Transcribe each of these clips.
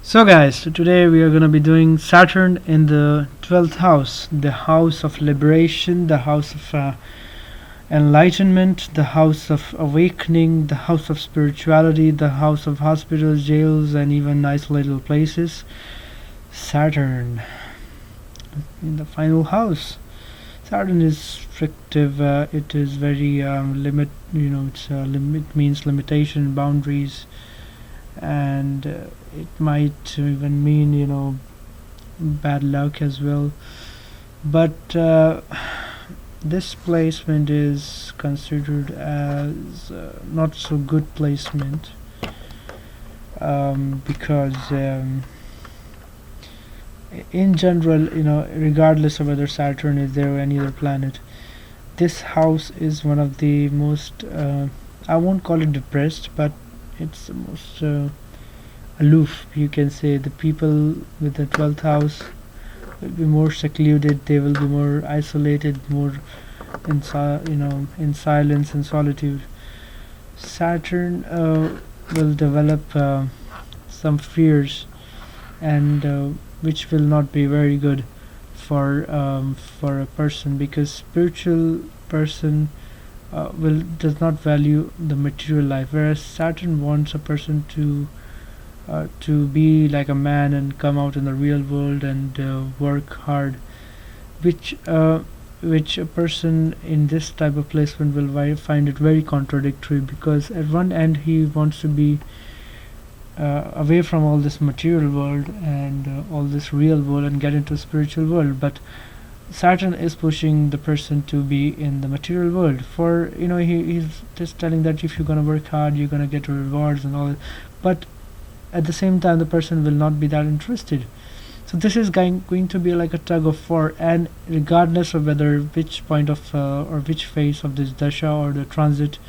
So guys, so today we are going to be doing Saturn in the 12th house, the house of liberation, the house of enlightenment, the house of awakening, the house of spirituality, the house of hospitals, jails, and even isolated places. Saturn in the final house. Saturn is restrictive. It is very limit. It's limit means limitation, boundaries, and it might even mean bad luck as well. But this placement is considered as not so good placement because in general, regardless of whether Saturn is there or any other planet, this house is one of the most I won't call it depressed, but it's the most aloof, you can say. The people with the 12th house will be more secluded, they will be more isolated, more in silence and solitude. Saturn will develop some fears, and which will not be very good for a person, because spiritual person will does not value the material life, whereas Saturn wants a person to be like a man and come out in the real world and work hard, which which a person in this type of placement will find it very contradictory, because at one end he wants to be away from all this material world and all this real world and get into spiritual world, but Saturn is pushing the person to be in the material world. For he's just telling that if you're gonna work hard, you're gonna get rewards and all that. But at the same time, the person will not be that interested. So this is going to be like a tug of war, and regardless of whether which point of or which phase of this dasha or the transit,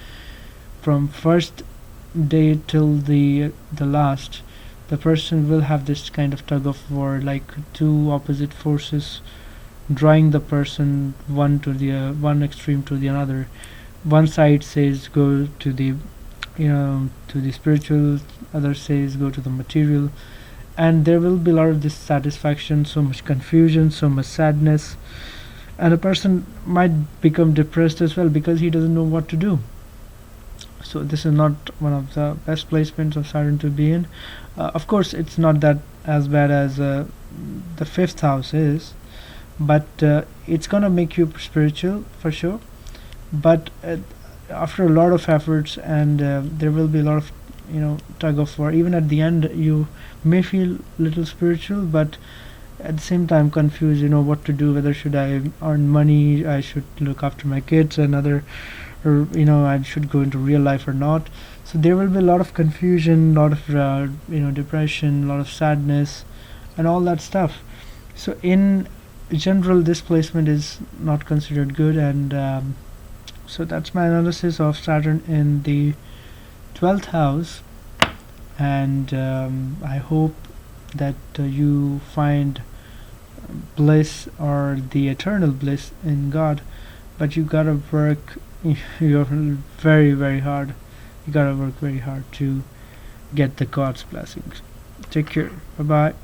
from first day till the last, the person will have this kind of tug of war, like two opposite forces drawing the person one extreme to the another. One side says go to the to the spiritual, other says go to the material, and there will be a lot of dissatisfaction, so much confusion, so much sadness, and a person might become depressed as well because he doesn't know what to do. So this is not one of the best placements of Saturn to be in. Of course, it's not that as bad as the fifth house is, but it's gonna make you spiritual for sure. But after a lot of efforts, and there will be a lot of tug of war. Even at the end, you may feel little spiritual, but at the same time confused. What to do? Whether should I earn money? I should look after my kids and other, or I should go into real life or not. So there will be a lot of confusion, a lot of depression, a lot of sadness, and all that stuff. So in general, this placement is not considered good, and so that's my analysis of Saturn in the 12th house. And I hope that you find bliss or the eternal bliss in God, but you gotta work you're very, very hard. You gotta work very hard to get the God's blessings. Take care. Bye bye.